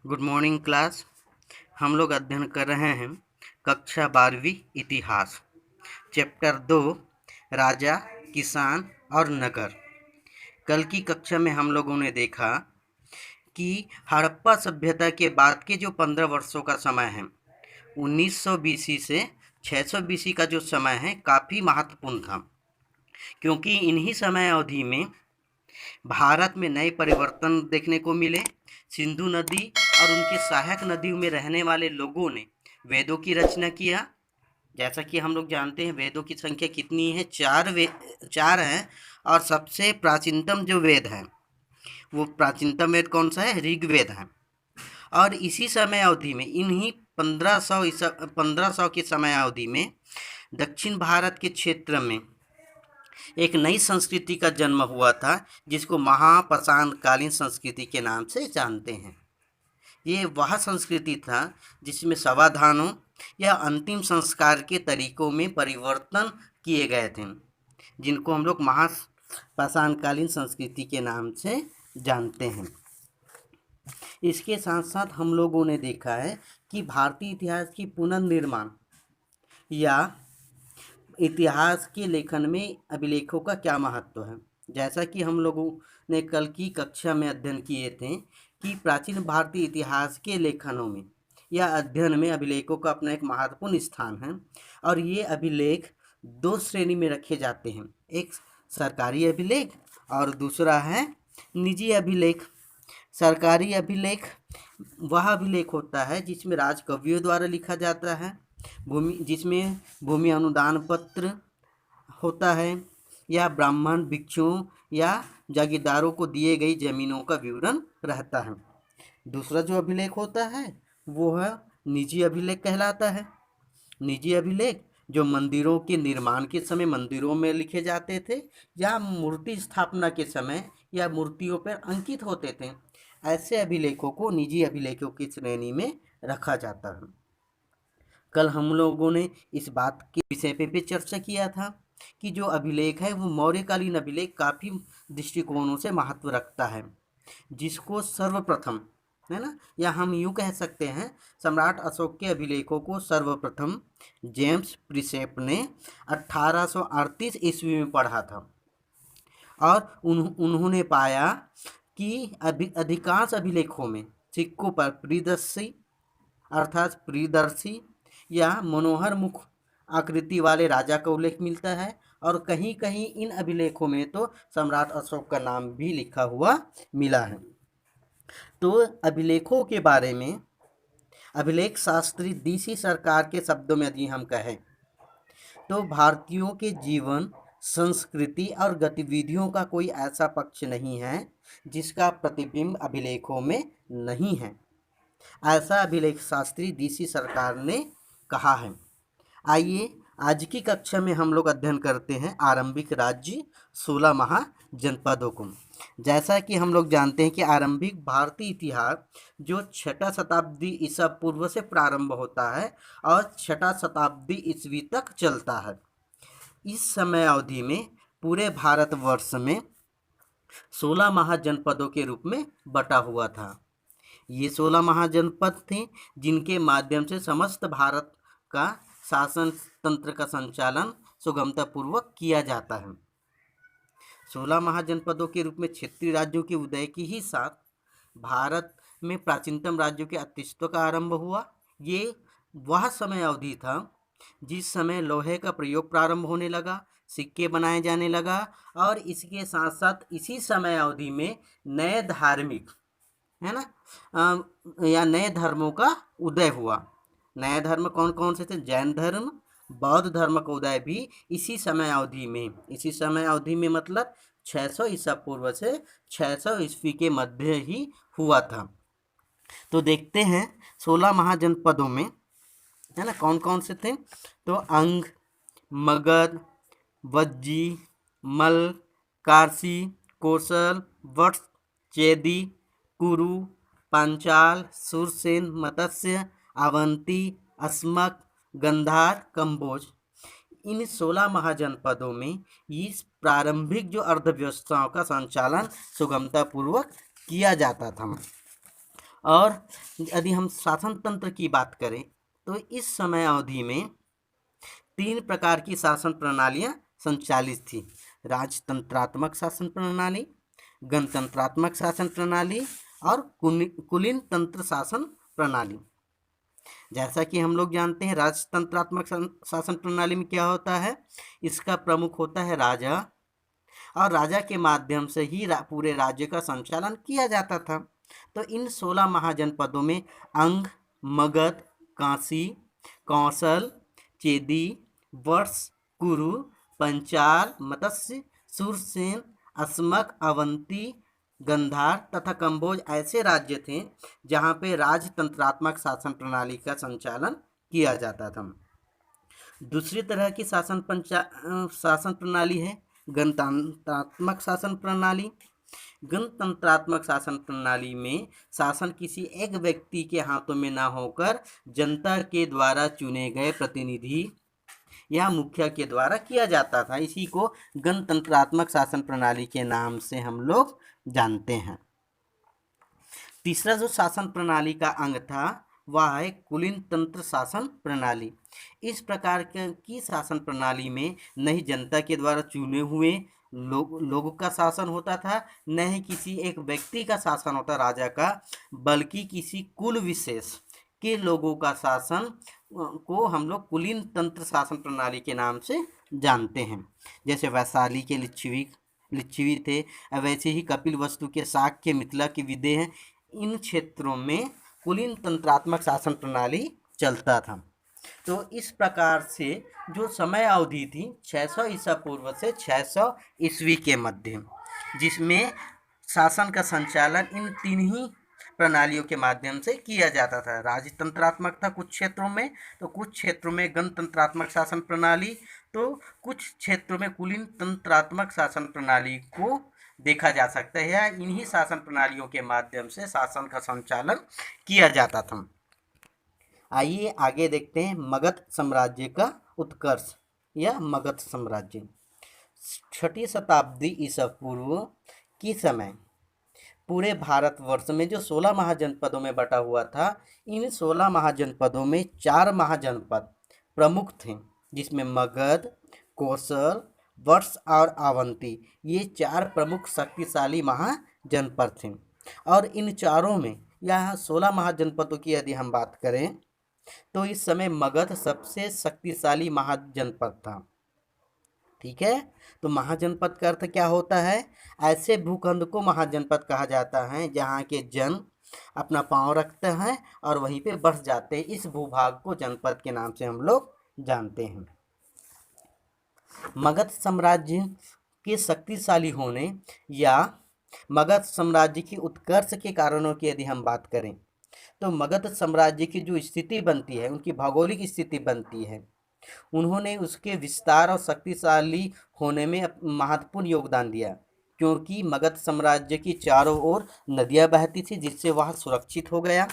Good morning class. हम लोग अध्ययन कर रहे हैं कक्षा 12वीं इतिहास, चैप्टर 2 राजा, किसान और नगर। कल की कक्षा में हम लोगों ने देखा कि हड़प्पा सभ्यता के बाद के जो 15 वर्षों का समय है, 1900 बीसी से 600 बीसी का जो समय है, काफ़ी महत्वपूर्ण था, क्योंकि इन्हीं समय अवधि में भारत में नए परिवर्तन देखने को मिले। सिंधु नदी और उनके सहायक नदियों में रहने वाले लोगों ने वेदों की रचना किया। जैसा कि हम लोग जानते हैं, वेदों की संख्या कितनी है? चार है। और सबसे प्राचीनतम जो वेद है, वो प्राचीनतम वेद कौन सा है? ऋग्वेद है। और इसी समय अवधि में, इन्हीं 1500 की समय अवधि में दक्षिण भारत के क्षेत्र में एक नई संस्कृति का जन्म हुआ था, जिसको महापाषाणकालीन संस्कृति के नाम से जानते हैं। ये वह संस्कृति था जिसमें समाधानों या अंतिम संस्कार के तरीकों में परिवर्तन किए गए थे, जिनको हम लोग महापाषाणकालीन संस्कृति के नाम से जानते हैं। इसके साथ साथ हम लोगों ने देखा है कि भारतीय इतिहास की पुनर्निर्माण या इतिहास के लेखन में अभिलेखों का क्या महत्व है। जैसा कि हम लोगों ने कल की कक्षा में अध्ययन किए थे कि प्राचीन भारतीय इतिहास के लेखनों में या अध्ययन में अभिलेखों का अपना एक महत्वपूर्ण स्थान है। और ये अभिलेख दो श्रेणी में रखे जाते हैं, एक सरकारी अभिलेख और दूसरा है निजी अभिलेख। सरकारी अभिलेख वह अभिलेख होता है जिसमें राजकवियों द्वारा लिखा जाता है, जिसमें भूमि अनुदान पत्र होता है या ब्राह्मण, भिक्षुओं या जागीरदारों को दिए गई जमीनों का विवरण रहता है। दूसरा जो अभिलेख होता है वो है निजी अभिलेख कहलाता है। निजी अभिलेख जो मंदिरों के निर्माण के समय मंदिरों में लिखे जाते थे या मूर्ति स्थापना के समय या मूर्तियों पर अंकित होते थे, ऐसे अभिलेखों को निजी अभिलेखों की श्रेणी में रखा जाता है। कल हम लोगों ने इस बात के विषय पे भी चर्चा किया था कि जो अभिलेख है वो मौर्यकालीन अभिलेख काफ़ी दृष्टिकोणों से महत्व रखता है, जिसको सर्वप्रथम, है ना, या हम यूँ कह सकते हैं सम्राट अशोक के अभिलेखों को सर्वप्रथम जेम्स प्रिसेप ने 1838 ईस्वी में पढ़ा था। और उन्होंने पाया कि अधिकांश अभिलेखों में सिक्कों पर प्रियदर्शी या मनोहर मुख आकृति वाले राजा का उल्लेख मिलता है, और कहीं कहीं इन अभिलेखों में तो सम्राट अशोक का नाम भी लिखा हुआ मिला है। तो अभिलेखों के बारे में अभिलेख शास्त्री DC सरकार के शब्दों में यदि हम कहें तो भारतीयों के जीवन, संस्कृति और गतिविधियों का कोई ऐसा पक्ष नहीं है जिसका प्रतिबिंब अभिलेखों में नहीं है, ऐसा अभिलेख शास्त्री DC सरकार ने कहा है। आइए आज की कक्षा में हम लोग अध्ययन करते हैं आरंभिक राज्य 16 महाजनपदों को। जैसा कि हम लोग जानते हैं कि आरंभिक भारतीय इतिहास जो 6वीं शताब्दी ईसा पूर्व से प्रारंभ होता है और 6वीं शताब्दी ईस्वी तक चलता है। इस समय अवधि में पूरे भारतवर्ष में 16 महाजनपदों के रूप में बटा हुआ था। ये 16 महाजनपद थे जिनके माध्यम से समस्त भारत का शासन तंत्र का संचालन सुगमतापूर्वक किया जाता है। 16 महाजनपदों के रूप में क्षेत्रीय राज्यों के उदय के ही साथ भारत में प्राचीनतम राज्यों के अस्तित्व का आरंभ हुआ। ये वह समय अवधि था जिस समय लोहे का प्रयोग प्रारंभ होने लगा, सिक्के बनाए जाने लगा, और इसके साथ साथ इसी समय अवधि में नए धार्मिक, है ना, या नए धर्मों का उदय हुआ। नए धर्म कौन कौन से थे? जैन धर्म, बौद्ध धर्म का उदय भी इसी समय अवधि में मतलब 600 ईसा पूर्व से 600 ईस्वी के मध्य ही हुआ था। तो देखते हैं 16 महाजनपदों में, है ना, कौन कौन से थे। तो अंग, मगध, वज्जी, मल, कारसी, कोसल, वत्स, चेदी, कुरु, पांचाल, सुरसेन, मत्स्य, अवंती, अस्मक, गंधार, कंबोज। इन 16 महाजनपदों में इस प्रारंभिक जो अर्थव्यवस्थाओं का संचालन सुगमतापूर्वक किया जाता था। और यदि हम शासन तंत्र की बात करें तो इस समय अवधि में 3 प्रकार की शासन प्रणालियां संचालित थी। राजतंत्रात्मक शासन प्रणाली, गणतंत्रात्मक शासन प्रणाली और कुलीन तंत्र शासन प्रणाली। जैसा कि हम लोग जानते हैं राजतंत्रात्मक शासन प्रणाली में क्या होता है, इसका प्रमुख होता है राजा, और राजा के माध्यम से ही पूरे राज्य का संचालन किया जाता था। तो इन 16 महाजनपदों में अंग, मगध, काशी, कौशल, चेदी, वर्ष, कुरु, पंचाल, मत्स्य, सूरसेन, अस्मक, अवंती, गंधार तथा कंबोज ऐसे राज्य थे जहाँ पे राजतंत्रात्मक शासन प्रणाली का संचालन किया जाता था। दूसरी तरह की शासन प्रणाली है गणतंत्रात्मक शासन प्रणाली। गणतंत्रात्मक शासन प्रणाली में शासन किसी एक व्यक्ति के हाथों में ना होकर जनता के द्वारा चुने गए प्रतिनिधि या मुखिया के द्वारा किया जाता था। इसी को गणतंत्रात्मक शासन प्रणाली के नाम से हम लोग जानते हैं। तीसरा जो शासन प्रणाली का अंग था वह है कुलीन तंत्र शासन प्रणाली। इस प्रकार की शासन प्रणाली में न ही जनता के द्वारा चुने हुए लोगों का शासन होता था, न ही किसी एक व्यक्ति का शासन होता राजा का, बल्कि किसी कुल विशेष के लोगों का शासन को हम लोग कुलीन तंत्र शासन प्रणाली के नाम से जानते हैं। जैसे वैशाली के लिच्छवी थे, वैसे ही कपिलवस्तु के शाक्य, मिथिला के विदेह हैं। इन क्षेत्रों में कुलीन तंत्रात्मक शासन प्रणाली चलता था। तो इस प्रकार से जो समय अवधि थी 600 ईसा पूर्व से 600 ईस्वी के मध्य, जिसमें शासन का संचालन इन 3 ही प्रणालियों के माध्यम से किया जाता था। राजतंत्रात्मक था कुछ क्षेत्रों में, तो कुछ क्षेत्रों में गणतंत्रात्मक शासन प्रणाली, तो कुछ क्षेत्रों में कुलीन तंत्रात्मक शासन प्रणाली को देखा जा सकता है, या इन्हीं शासन प्रणालियों के माध्यम से शासन का संचालन किया जाता था। आइए आगे देखते हैं मगध साम्राज्य का उत्कर्ष या मगध साम्राज्य। 6वीं शताब्दी ईसा पूर्व की समय पूरे भारतवर्ष में जो 16 महाजनपदों में बटा हुआ था, इन 16 महाजनपदों में 4 महाजनपद प्रमुख थे, जिसमें मगध, कौशल, वर्ष और अवंती ये 4 प्रमुख शक्तिशाली महाजनपद थे। और इन चारों में यहाँ 16 महाजनपदों की यदि हम बात करें तो इस समय मगध सबसे शक्तिशाली महाजनपद था। ठीक है, तो महाजनपद का अर्थ क्या होता है? ऐसे भूखंड को महाजनपद कहा जाता है जहाँ के जन अपना पांव रखते हैं और वहीं पे बस जाते हैं। इस भूभाग को जनपद के नाम से हम लोग जानते हैं। मगध साम्राज्य के शक्तिशाली होने या मगध साम्राज्य की उत्कर्ष के कारणों की यदि हम बात करें तो मगध साम्राज्य की जो स्थिति बनती है, उनकी भौगोलिक स्थिति बनती है, उन्होंने उसके विस्तार और शक्तिशाली होने में महत्वपूर्ण योगदान दिया, क्योंकि मगध साम्राज्य की चारों ओर नदियां बहती थी, जिससे वह सुरक्षित हो गया।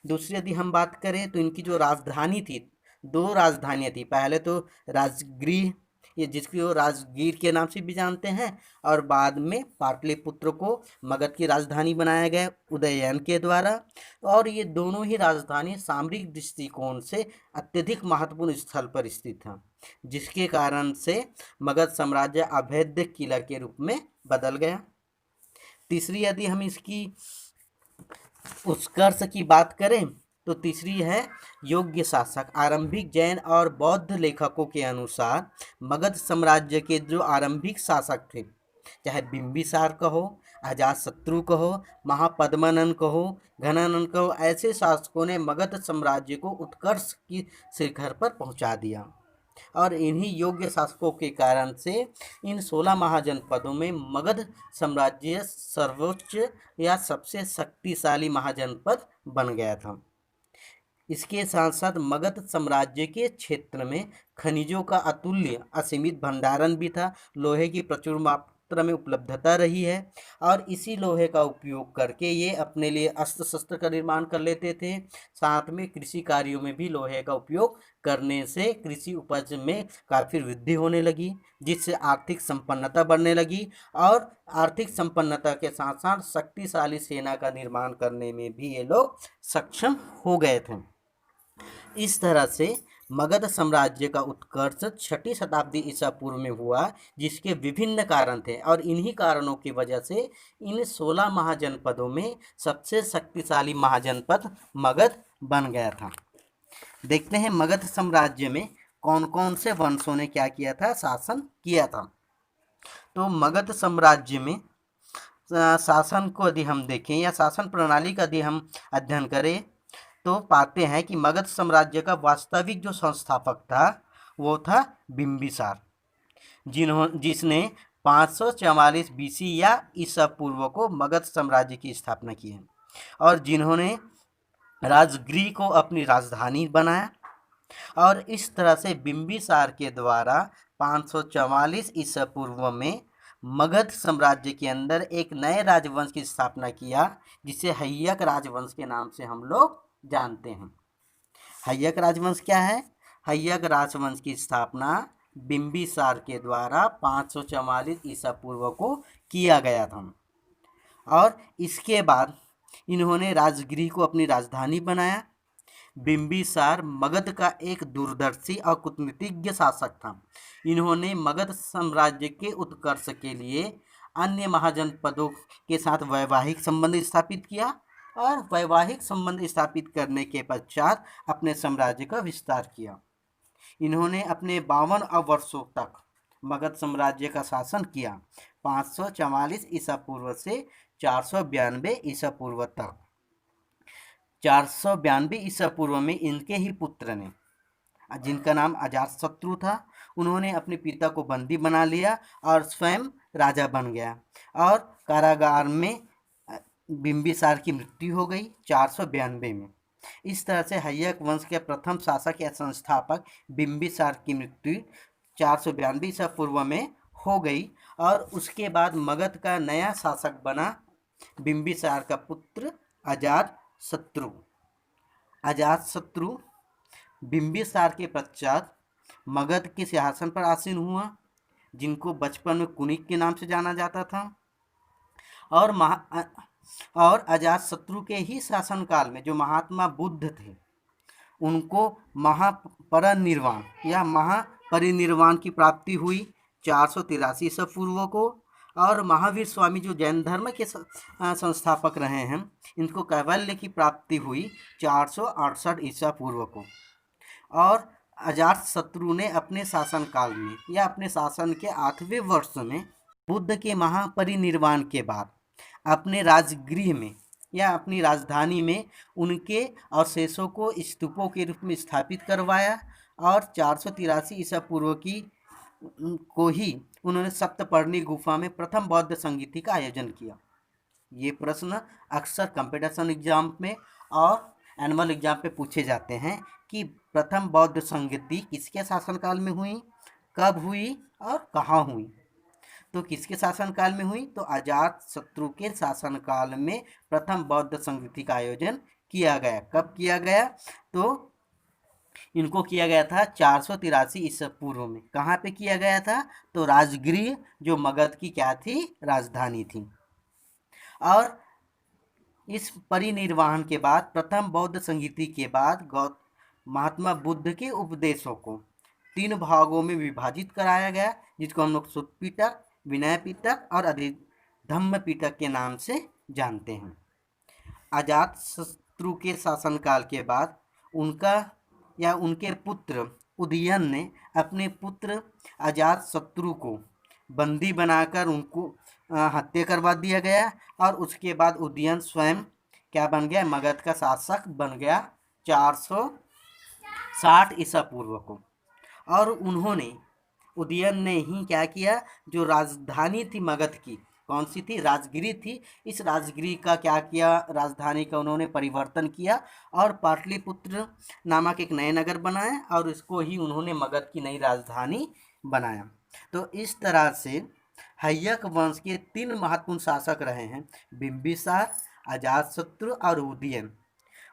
दूसरी यदि हम बात करें तो इनकी जो राजधानी थी, 2 राजधानियाँ थी। पहले तो राजगृह, ये जिसकी वो राजगीर के नाम से भी जानते हैं, और बाद में पाटलिपुत्र को मगध की राजधानी बनाया गया उदयन के द्वारा। और ये दोनों ही राजधानी सामरिक दृष्टिकोण से अत्यधिक महत्वपूर्ण स्थल पर स्थित था, जिसके कारण से मगध साम्राज्य अभेद्य किला के रूप में बदल गया। तीसरी यदि हम इसकी उत्कर्ष की बात करें तो तीसरी है योग्य शासक। आरंभिक जैन और बौद्ध लेखकों के अनुसार मगध साम्राज्य के जो आरंभिक शासक थे, चाहे बिंबिसार कहो, अजातशत्रु कहो, महापद्मनंद कहो, घनानंद कहो, ऐसे शासकों ने मगध साम्राज्य को उत्कर्ष की शिखर पर पहुंचा दिया। और इन्हीं योग्य शासकों के कारण से इन 16 महाजनपदों में मगध साम्राज्य सर्वोच्च या सबसे शक्तिशाली महाजनपद बन गया था। इसके साथ साथ मगध साम्राज्य के क्षेत्र में खनिजों का अतुल्य असीमित भंडारण भी था। लोहे की प्रचुर मात्रा में उपलब्धता रही है और इसी लोहे का उपयोग करके ये अपने लिए अस्त्र शस्त्र का निर्माण कर लेते थे। साथ में कृषि कार्यों में भी लोहे का उपयोग करने से कृषि उपज में काफ़ी वृद्धि होने लगी, जिससे आर्थिक संपन्नता बढ़ने लगी और आर्थिक संपन्नता के साथ साथ शक्तिशाली सेना का निर्माण करने में भी ये लोग सक्षम हो गए थे। इस तरह से मगध साम्राज्य का उत्कर्ष 6ठी शताब्दी ईसा पूर्व में हुआ, जिसके विभिन्न कारण थे और इन्हीं कारणों की वजह से इन 16 महाजनपदों में सबसे शक्तिशाली महाजनपद मगध बन गया था। देखते हैं मगध साम्राज्य में कौन कौन से वंशों ने क्या किया था, शासन किया था। तो मगध साम्राज्य में शासन को यदि हम देखें या शासन प्रणाली का यदि हम अध्ययन करें तो पाते हैं कि मगध साम्राज्य का वास्तविक जो संस्थापक था वो था बिंबिसार, जिसने 544 बीसी या ईसा पूर्व को मगध साम्राज्य की स्थापना की है और जिन्होंने राजगृह को अपनी राजधानी बनाया। और इस तरह से बिंबिसार के द्वारा 544 ईसा पूर्व में मगध साम्राज्य के अंदर एक नए राजवंश की स्थापना किया, जिसे हय्यक राजवंश के नाम से हम लोग जानते हैं। हय्यक राजवंश क्या है? हय्यक राजवंश की स्थापना बिंबिसार के द्वारा 544 ईसा पूर्व को किया गया था और इसके बाद इन्होंने राजगृह को अपनी राजधानी बनाया। बिंबिसार मगध का एक दूरदर्शी और कूटनीतिज्ञ शासक था। इन्होंने मगध साम्राज्य के उत्कर्ष के लिए अन्य महाजनपदों के साथ वैवाहिक संबंध स्थापित किया और वैवाहिक संबंध स्थापित करने के पश्चात अपने साम्राज्य का विस्तार किया। इन्होंने अपने 52 वर्षों तक मगध साम्राज्य का शासन किया, 544 ईसा पूर्व से 492 ईसा पूर्व तक। 492 ईसा पूर्व में इनके ही पुत्र ने, जिनका नाम अजातशत्रु था, उन्होंने अपने पिता को बंदी बना लिया और स्वयं राजा बन गया और कारागार में बिंबिसार की मृत्यु हो गई 492 में। इस तरह से हय्यक वंश के प्रथम शासक या संस्थापक बिंबिसार की मृत्यु 492 ईसा पूर्व में हो गई और उसके बाद मगध का नया शासक बना बिंबिसार का पुत्र अजातशत्रु। अजातशत्रु बिंबिसार के पश्चात मगध के सिंहासन पर आसीन हुआ, जिनको बचपन में कुनिक के नाम से जाना जाता था। और अजातशत्रु के ही शासनकाल में जो महात्मा बुद्ध थे, उनको महापरिनिर्वाण या महापरिनिर्वाण की प्राप्ति हुई 483 ईसा पूर्व को। और महावीर स्वामी जो जैन धर्म के संस्थापक रहे हैं, इनको कैवल्य की प्राप्ति हुई 468 ईसा पूर्व को। और अजातशत्रु ने अपने शासनकाल में या अपने शासन के 8वें वर्ष में बुद्ध के महापरिनिर्वाण के बाद अपने राजगृह में या अपनी राजधानी में उनके अवशेषों को स्तूपों के रूप में स्थापित करवाया और 483 ईसा पूर्व को ही उन्होंने सप्तपर्णी गुफा में प्रथम बौद्ध संगीति का आयोजन किया। ये प्रश्न अक्सर कंपटीशन एग्जाम में और एनुअल एग्जाम पे पूछे जाते हैं कि प्रथम बौद्ध संगीति किसके शासनकाल में हुई, कब हुई और कहाँ हुई। तो किसके शासनकाल में हुई? तो अजातशत्रु के शासनकाल में प्रथम बौद्ध संगीति का आयोजन किया गया। कब किया गया? तो इनको किया गया था 483 ईसा पूर्व में। कहाँ पे किया गया था? तो राजगृह, जो मगध की क्या थी? राजधानी थी। और इस परिनिर्वाण के बाद प्रथम बौद्ध संगीति के बाद महात्मा बुद्ध के उपदेशों को 3 भागों में विभाजित कराया गया, जिसको हम लोग सुत्त पिटक, विनय पिटक और अधिधम्म पिटक के नाम से जानते हैं। अजातशत्रु के शासनकाल के बाद उनके पुत्र उदयन ने अपने पुत्र अजातशत्रु को बंदी बनाकर उनको हत्या करवा दिया गया और उसके बाद उदयन स्वयं क्या बन गया? मगध का शासक बन गया 460 ईसा पूर्व को। और उदयन ने ही क्या किया? जो राजधानी थी मगध की, कौन सी थी? राजगृह थी। इस राजगृह का क्या किया? राजधानी का उन्होंने परिवर्तन किया और पाटलिपुत्र नामक एक नए नगर बनाया और इसको ही उन्होंने मगध की नई राजधानी बनाया। तो इस तरह से हय्यक वंश के 3 महत्वपूर्ण शासक रहे हैं, बिंबिसार, अजातशत्रु और उदयन।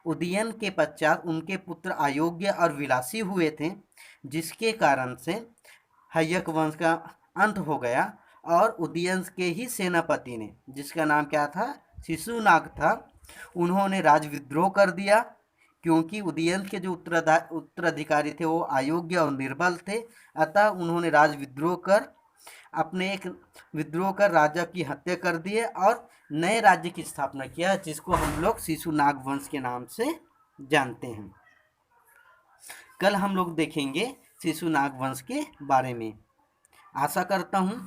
उदयन के पश्चात उनके पुत्र अयोग्य और विलासी हुए थे, जिसके कारण से हय्यक वंश का अंत हो गया। और उदयन के ही सेनापति ने, जिसका नाम क्या था, शिशुनाग था, उन्होंने राज विद्रोह कर दिया, क्योंकि उदयन के जो उत्तराधिकारी थे वो अयोग्य और निर्बल थे। अतः उन्होंने राज विद्रोह कर अपने एक विद्रोह कर राजा की हत्या कर दिए और नए राज्य की स्थापना किया, जिसको हम लोग शिशुनाग वंश के नाम से जानते हैं। कल हम लोग देखेंगे शिशुनाग वंश के बारे में। आशा करता हूँ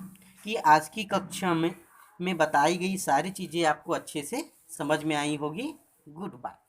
कि आज की कक्षा में बताई गई सारी चीज़ें आपको अच्छे से समझ में आई होगी। Good bye.